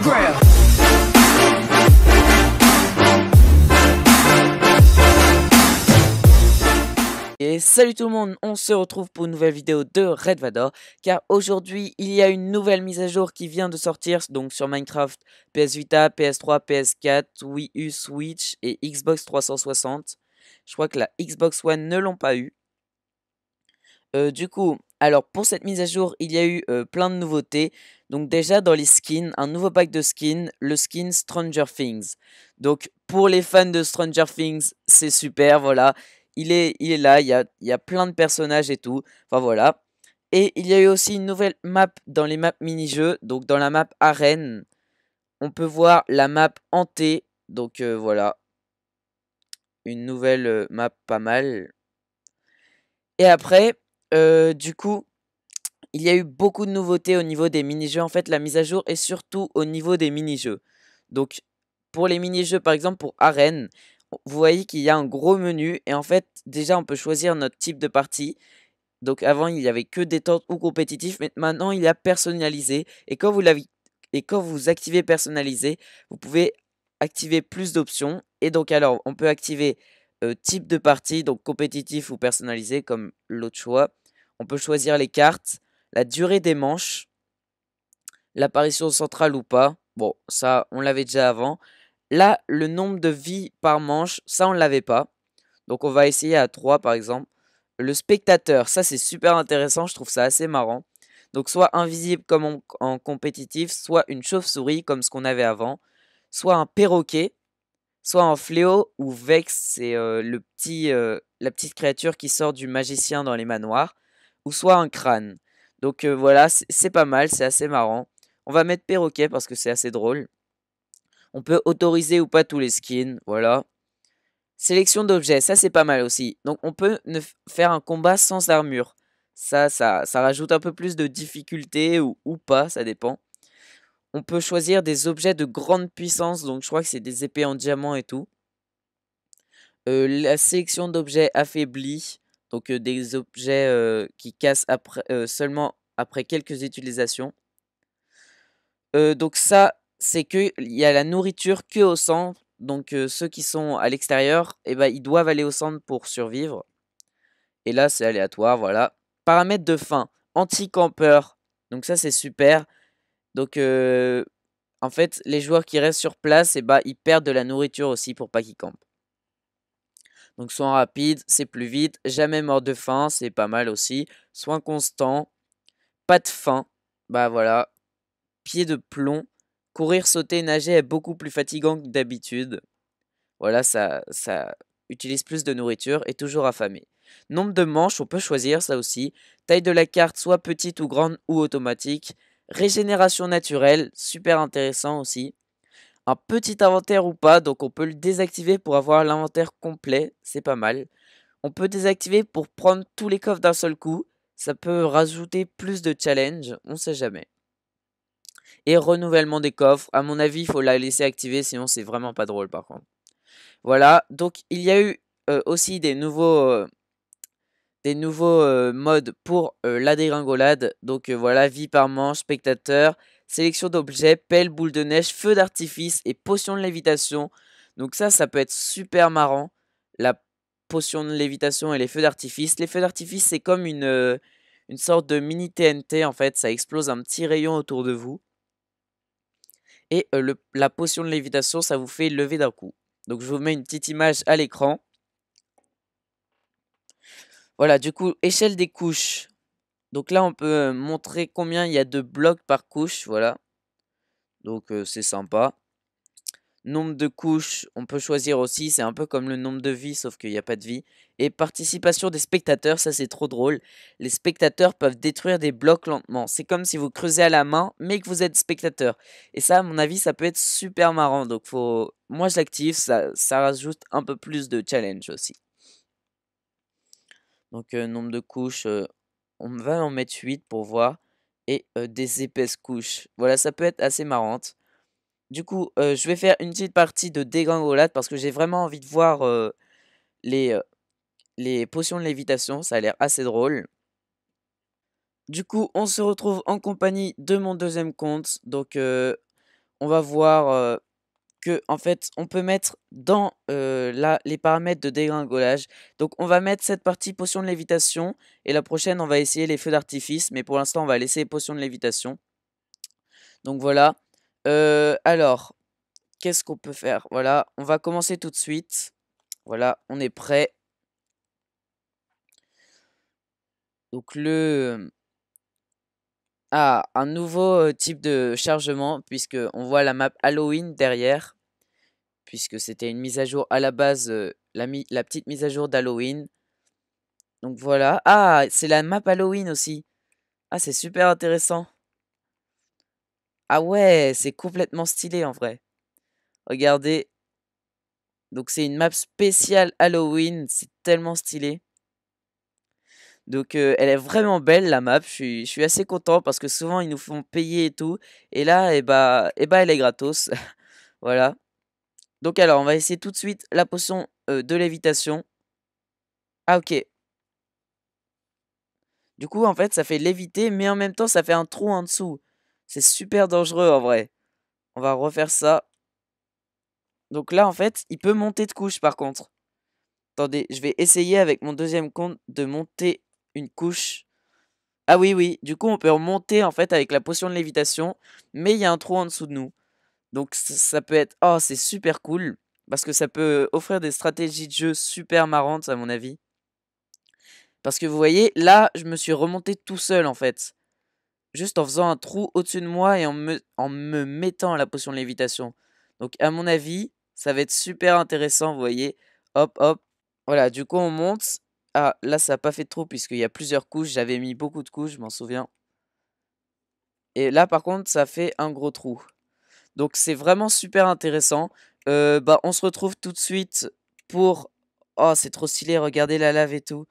ground. Et salut tout le monde, on se retrouve pour une nouvelle vidéo de Red Vador, car aujourd'hui il y a une nouvelle mise à jour qui vient de sortir, donc sur Minecraft, PS Vita, PS3, PS4, Wii U, Switch et Xbox 360. Je crois que la Xbox One ne l'ont pas eu. Du coup, alors pour cette mise à jour, il y a eu plein de nouveautés. Donc déjà dans les skins, un nouveau pack de skins, le skin Stranger Things. Donc pour les fans de Stranger Things, c'est super, voilà. Il est là, il y a plein de personnages et tout. Enfin voilà. Et il y a eu aussi une nouvelle map dans les maps mini-jeux. Donc dans la map arène, on peut voir la map hantée. Donc voilà. Une nouvelle map pas mal. Et après, du coup, il y a eu beaucoup de nouveautés au niveau des mini-jeux. En fait, la mise à jour est surtout au niveau des mini-jeux. Donc, pour les mini-jeux, par exemple, pour Arène, vous voyez qu'il y a un gros menu. Et en fait, déjà, on peut choisir notre type de partie. Donc, avant, il n'y avait que détente ou compétitif. Mais maintenant, il y a personnalisé. Et quand vous activez personnalisé, vous pouvez activer plus d'options. Et donc, alors, on peut activer type de partie, donc compétitif ou personnalisé, comme l'autre choix. On peut choisir les cartes, la durée des manches, l'apparition centrale ou pas. Bon, ça, on l'avait déjà avant. Là, le nombre de vies par manche, ça, on ne l'avait pas. Donc, on va essayer à 3, par exemple. Le spectateur, ça, c'est super intéressant. Je trouve ça assez marrant. Donc, soit invisible comme en compétitif, soit une chauve-souris comme ce qu'on avait avant, soit un perroquet, soit un fléau ou Vex, c'est la petite créature qui sort du magicien dans les manoirs, ou soit un crâne. Donc voilà, c'est pas mal, c'est assez marrant. On va mettre perroquet parce que c'est assez drôle. On peut autoriser ou pas tous les skins, voilà. Sélection d'objets, ça c'est pas mal aussi. Donc on peut faire un combat sans armure. Ça rajoute un peu plus de difficulté ou pas, ça dépend. On peut choisir des objets de grande puissance, donc je crois que c'est des épées en diamant et tout. La sélection d'objets affaiblis, donc des objets qui cassent seulement après quelques utilisations. Donc ça, c'est qu'il y a la nourriture que au centre. Donc ceux qui sont à l'extérieur, eh ben, ils doivent aller au centre pour survivre. Et là, c'est aléatoire, voilà. Paramètres de faim, anti-campeur. Donc ça, c'est super. Donc en fait, les joueurs qui restent sur place, eh ben, ils perdent de la nourriture aussi pour pas qu'ils campent. Donc soin rapide, c'est plus vite. Jamais mort de faim, c'est pas mal aussi. Soin constant. Pas de faim. Bah voilà. Pied de plomb. Courir, sauter, nager est beaucoup plus fatigant que d'habitude. Voilà, ça utilise plus de nourriture et toujours affamé. Nombre de manches, on peut choisir ça aussi. Taille de la carte, soit petite ou grande ou automatique. Régénération naturelle, super intéressant aussi. Un petit inventaire ou pas, donc on peut le désactiver pour avoir l'inventaire complet, c'est pas mal. On peut désactiver pour prendre tous les coffres d'un seul coup, ça peut rajouter plus de challenge, on sait jamais. Et renouvellement des coffres, à mon avis il faut la laisser activer sinon c'est vraiment pas drôle par contre. Voilà, donc il y a eu aussi des nouveaux modes pour la dégringolade. Donc voilà, vie par manche, spectateur, sélection d'objets, pelle, boule de neige, feu d'artifice et potion de lévitation. Donc ça peut être super marrant. La potion de lévitation et les feux d'artifice. Les feux d'artifice, c'est comme une sorte de mini TNT en fait. Ça explose un petit rayon autour de vous. Et la potion de lévitation, ça vous fait lever d'un coup. Donc je vous mets une petite image à l'écran. Voilà, du coup, échelle des couches. Donc là, on peut montrer combien il y a de blocs par couche, voilà. Donc c'est sympa. Nombre de couches, on peut choisir aussi, c'est un peu comme le nombre de vies, sauf qu'il n'y a pas de vie. Et participation des spectateurs, ça c'est trop drôle. Les spectateurs peuvent détruire des blocs lentement. C'est comme si vous creusez à la main, mais que vous êtes spectateur. Et ça, à mon avis, ça peut être super marrant. Donc moi je l'active, ça rajoute un peu plus de challenge aussi. Donc nombre de couches, on va en mettre 8 pour voir. Et des épaisses couches. Voilà, ça peut être assez marrante. Du coup, je vais faire une petite partie de dégringolade parce que j'ai vraiment envie de voir les, euh, les potions de lévitation. Ça a l'air assez drôle. Du coup, on se retrouve en compagnie de mon deuxième compte. Donc, on va voir que en fait, on peut mettre dans là les paramètres de dégringolage. Donc, on va mettre cette partie potion de lévitation et la prochaine, on va essayer les feux d'artifice. Mais pour l'instant, on va laisser les potions de lévitation. Donc voilà. Alors, qu'est-ce qu'on peut faire? Voilà, on va commencer tout de suite. Voilà, on est prêt. Donc un nouveau type de chargement puisque on voit la map Halloween derrière. Puisque c'était une mise à jour à la base, la petite mise à jour d'Halloween. Donc voilà. Ah, c'est la map Halloween aussi. Ah, c'est super intéressant. Ah ouais, c'est complètement stylé en vrai. Regardez. Donc c'est une map spéciale Halloween. C'est tellement stylé. Donc elle est vraiment belle la map. Je suis assez content parce que souvent ils nous font payer et tout. Et là, elle est gratos. Voilà. Donc alors, on va essayer tout de suite la potion de lévitation. Ah ok. Du coup, en fait, ça fait léviter, mais en même temps, ça fait un trou en dessous. C'est super dangereux en vrai. On va refaire ça. Donc là, en fait, il peut monter de couche par contre. Attendez, je vais essayer avec mon deuxième compte de monter une couche. Ah oui, oui, du coup, on peut remonter en fait avec la potion de lévitation, mais il y a un trou en dessous de nous. Donc ça peut être... Oh, c'est super cool, parce que ça peut offrir des stratégies de jeu super marrantes à mon avis. Parce que vous voyez, là, je me suis remonté tout seul en fait. Juste en faisant un trou au-dessus de moi et en me mettant à la potion de lévitation. Donc à mon avis, ça va être super intéressant, vous voyez. Hop, hop. Voilà, du coup on monte. Ah, là ça n'a pas fait de trou puisqu'il y a plusieurs couches. J'avais mis beaucoup de couches, je m'en souviens. Et là par contre, ça fait un gros trou. Donc c'est vraiment super intéressant. Bah, on se retrouve tout de suite pour... Oh, c'est trop stylé, regardez la lave et tout.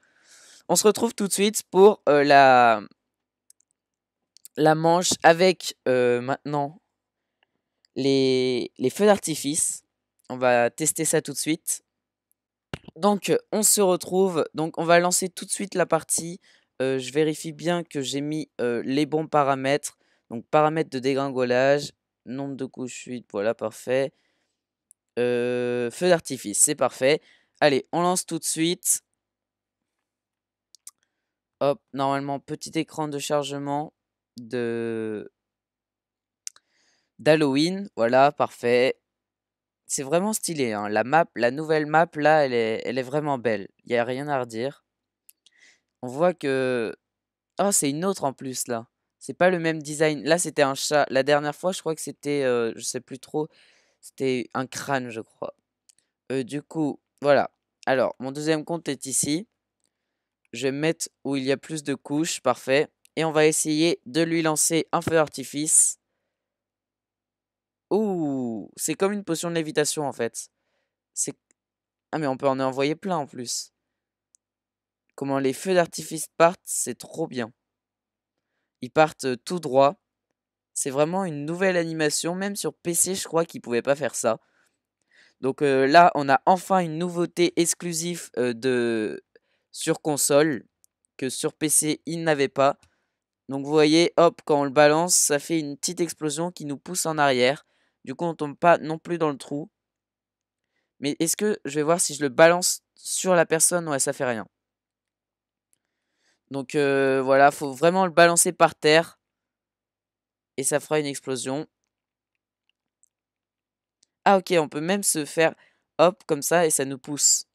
On se retrouve tout de suite pour la manche avec maintenant les feux d'artifice. On va tester ça tout de suite. Donc, on se retrouve. Donc, on va lancer tout de suite la partie. Je vérifie bien que j'ai mis les bons paramètres. Donc, paramètres de dégringolage, nombre de couches 8, voilà, parfait. Feu d'artifice, c'est parfait. Allez, on lance tout de suite. Hop, normalement, petit écran de chargement d'Halloween. Voilà, parfait. C'est vraiment stylé, hein. La nouvelle map là, elle est vraiment belle. Il y a rien à redire. On voit que... Oh, c'est une autre en plus là. C'est pas le même design. Là, c'était un chat. La dernière fois, je crois que c'était, je sais plus trop, c'était un crâne, je crois. Du coup, voilà. Alors, mon deuxième compte est ici. Je vais me mettre où il y a plus de couches, parfait. Et on va essayer de lui lancer un feu d'artifice. Ouh, c'est comme une potion de lévitation en fait. C'est... Ah mais on peut en envoyer plein en plus. Comment les feux d'artifice partent, c'est trop bien. Ils partent tout droit. C'est vraiment une nouvelle animation. Même sur PC, je crois qu'ils pouvaient pas faire ça. Donc là, on a enfin une nouveauté exclusive sur console que sur PC, ils n'avaient pas. Donc vous voyez, hop, quand on le balance, ça fait une petite explosion qui nous pousse en arrière. Du coup, on tombe pas non plus dans le trou. Mais est-ce que je vais voir si je le balance sur la personne? Ouais, ça fait rien. Donc voilà, faut vraiment le balancer par terre. Et ça fera une explosion. Ah ok, on peut même se faire hop comme ça et ça nous pousse.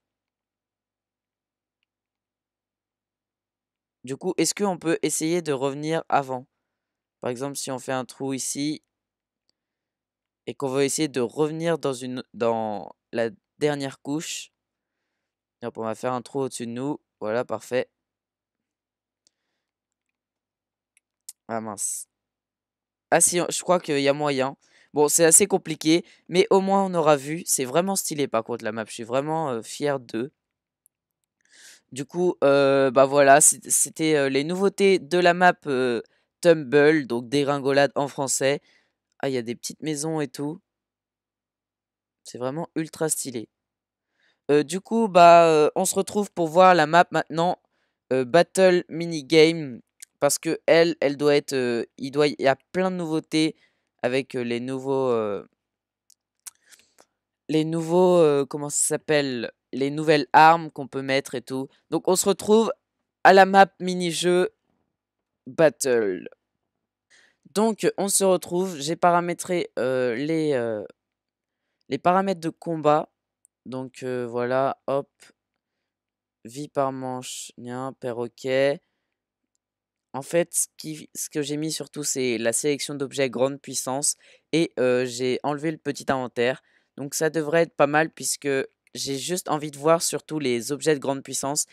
Du coup, est-ce qu'on peut essayer de revenir avant? Par exemple, si on fait un trou ici et qu'on veut essayer de revenir dans la dernière couche. Hop, on va faire un trou au-dessus de nous. Voilà, parfait. Ah mince. Ah si, je crois qu'il y a moyen. Bon, c'est assez compliqué, mais au moins on aura vu. C'est vraiment stylé par contre la map. Je suis vraiment fier d'eux. Du coup, bah voilà, c'était les nouveautés de la map Tumble, donc dégringolade en français. Ah, il y a des petites maisons et tout. C'est vraiment ultra stylé. Du coup, bah, on se retrouve pour voir la map maintenant Battle Minigame. Parce que elle doit être. Il y a plein de nouveautés. avec les nouveaux, comment ça s'appelle? Les nouvelles armes qu'on peut mettre et tout. Donc on se retrouve à la map mini-jeu Battle. Donc on se retrouve, j'ai paramétré, les paramètres de combat. Donc voilà, hop, vie par manche, nin, perroquet. En fait, ce que j'ai mis surtout, c'est la sélection d'objets grande puissance et j'ai enlevé le petit inventaire. Donc ça devrait être pas mal puisque j'ai juste envie de voir surtout les objets de grande puissance.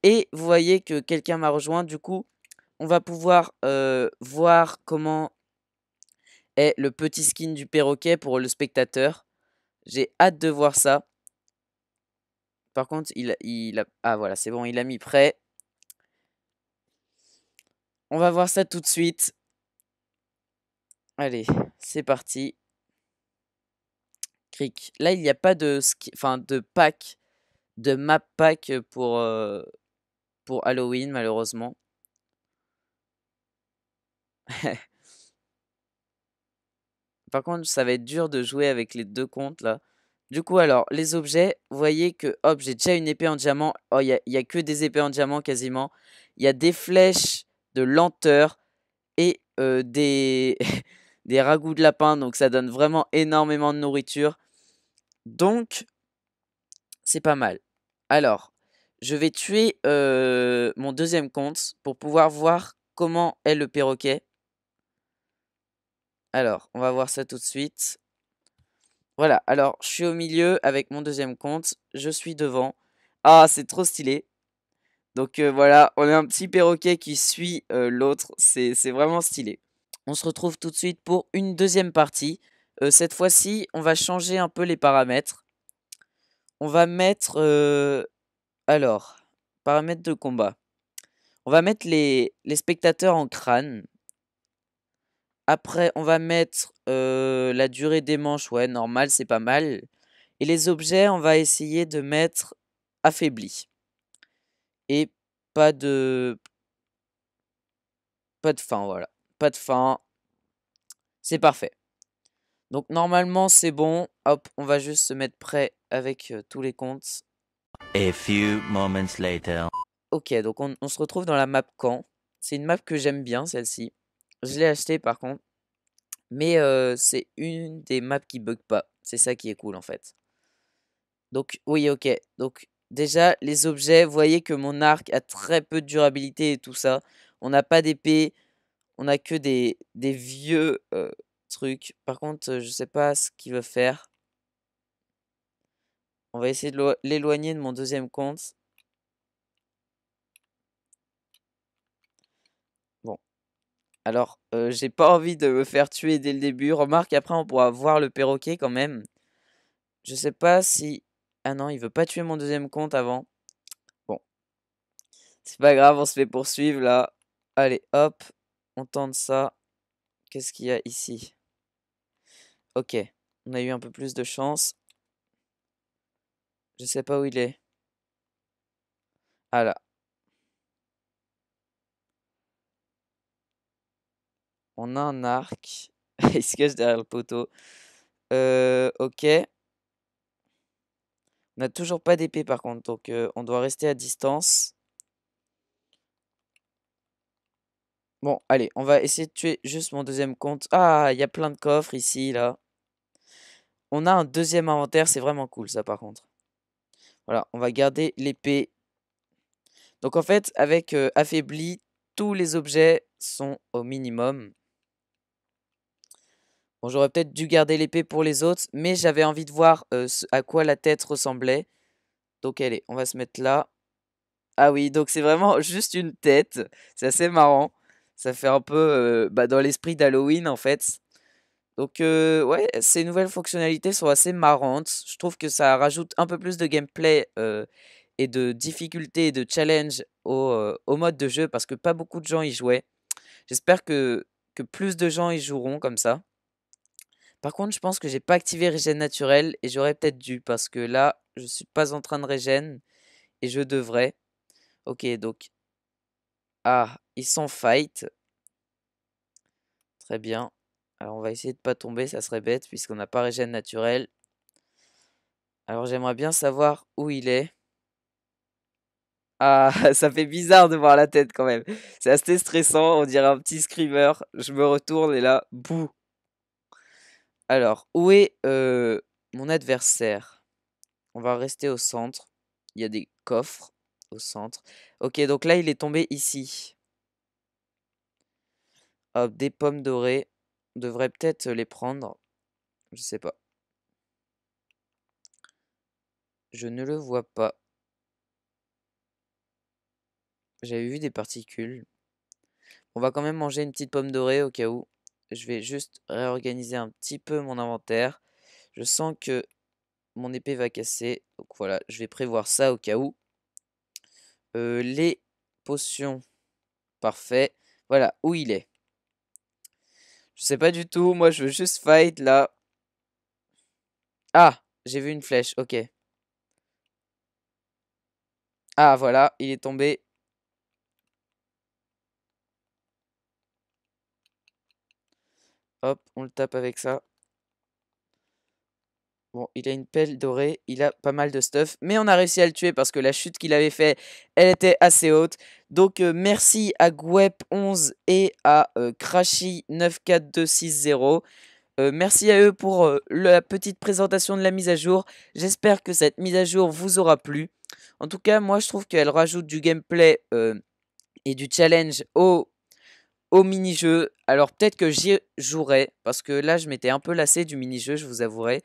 Et vous voyez que quelqu'un m'a rejoint. Du coup, on va pouvoir voir comment est le petit skin du perroquet pour le spectateur. J'ai hâte de voir ça. Par contre, ah voilà, c'est bon, il a mis prêt. On va voir ça tout de suite. Allez, c'est parti. Cric. Là, il n'y a pas de, de pack, de map pack pour Halloween, malheureusement. Par contre, ça va être dur de jouer avec les deux comptes là. Du coup, alors, les objets, vous voyez que, hop, j'ai déjà une épée en diamant. Oh, il y a que des épées en diamant quasiment. Il y a des flèches de lenteur et des, des ragoûts de lapin. Donc, ça donne vraiment énormément de nourriture. Donc, c'est pas mal. Alors, je vais tuer mon deuxième compte pour pouvoir voir comment est le perroquet. Alors, on va voir ça tout de suite. Voilà, alors je suis au milieu avec mon deuxième compte. Je suis devant. Ah, c'est trop stylé. Donc voilà, on a un petit perroquet qui suit l'autre. C'est vraiment stylé. On se retrouve tout de suite pour une deuxième partie. Cette fois-ci, on va changer un peu les paramètres. On va mettre... alors, paramètres de combat. On va mettre les spectateurs en crâne. Après, on va mettre la durée des manches. Ouais, normal, c'est pas mal. Et les objets, on va essayer de mettre affaibli. Et pas de... Pas de fin, voilà. Pas de fin. C'est parfait. Donc normalement, c'est bon. Hop, on va juste se mettre prêt avec tous les comptes. A few moments later. Ok, donc on se retrouve dans la map camp. C'est une map que j'aime bien, celle-ci. Je l'ai achetée par contre. Mais c'est une des maps qui bug pas. C'est ça qui est cool en fait. Donc oui, ok. Donc déjà, les objets, vous voyez que mon arc a très peu de durabilité et tout ça. On n'a pas d'épée, on a que des vieux trucs. Par contre, je sais pas ce qu'il veut faire. On va essayer de l'éloigner de mon deuxième compte. Bon, alors, j'ai pas envie de me faire tuer dès le début. Remarque, après, on pourra voir le perroquet quand même. Je sais pas si... Ah non, il veut pas tuer mon deuxième compte avant. Bon, c'est pas grave, on se fait poursuivre là. Allez, hop, on tente ça. Qu'est-ce qu'il y a ici? Ok, on a eu un peu plus de chance. Je sais pas où il est. Ah là. On a un arc. Il se cache derrière le poteau. Ok. On n'a toujours pas d'épée par contre, donc on doit rester à distance. Bon, allez, on va essayer de tuer juste mon deuxième compte. Ah, il y a plein de coffres ici, là. On a un deuxième inventaire, c'est vraiment cool ça par contre. Voilà, on va garder l'épée. Donc en fait, avec affaibli, tous les objets sont au minimum. Bon, j'aurais peut-être dû garder l'épée pour les autres, mais j'avais envie de voir à quoi la tête ressemblait. Donc allez, on va se mettre là. Ah oui, donc c'est vraiment juste une tête. C'est assez marrant. Ça fait un peu dans l'esprit d'Halloween en fait. Donc ouais, ces nouvelles fonctionnalités sont assez marrantes. Je trouve que ça rajoute un peu plus de gameplay et de difficulté et de challenge au mode de jeu parce que pas beaucoup de gens y jouaient. J'espère que plus de gens y joueront comme ça. Par contre, je pense que j'ai pas activé régène naturel et j'aurais peut-être dû parce que là, je suis pas en train de régène et je devrais. Ok, donc ah, ils sont fight. Très bien. Alors on va essayer de pas tomber, ça serait bête puisqu'on n'a pas régène naturel. Alors j'aimerais bien savoir où il est. Ah, ça fait bizarre de voir la tête quand même. C'est assez stressant, on dirait un petit screamer. Je me retourne et là, bouh. Alors, où est mon adversaire? On va rester au centre. Il y a des coffres au centre. Ok, donc là, il est tombé ici. Hop, des pommes dorées. On devrait peut-être les prendre. Je sais pas. Je ne le vois pas. J'avais vu des particules. On va quand même manger une petite pomme dorée au cas où. Je vais juste réorganiser un petit peu mon inventaire. Je sens que mon épée va casser. Donc voilà, je vais prévoir ça au cas où. Les potions. Parfait. Voilà, où il est. Je sais pas du tout. Moi, je veux juste fight là. Ah, j'ai vu une flèche. Ok. Ah, voilà, il est tombé. Hop, on le tape avec ça. Bon, il a une pelle dorée, il a pas mal de stuff, mais on a réussi à le tuer parce que la chute qu'il avait fait, elle était assez haute. Donc merci à Gwep11 et à Crashy94260. Merci à eux pour la petite présentation de la mise à jour. J'espère que cette mise à jour vous aura plu. En tout cas, moi je trouve qu'elle rajoute du gameplay et du challenge au mini-jeu. Alors peut-être que j'y jouerai, parce que là je m'étais un peu lassé du mini-jeu, je vous avouerai.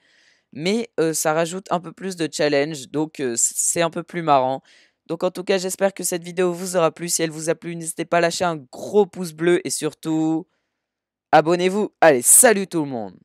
Mais ça rajoute un peu plus de challenge, donc c'est un peu plus marrant. Donc en tout cas, j'espère que cette vidéo vous aura plu. Si elle vous a plu, n'hésitez pas à lâcher un gros pouce bleu et surtout, abonnez-vous. Allez, salut tout le monde!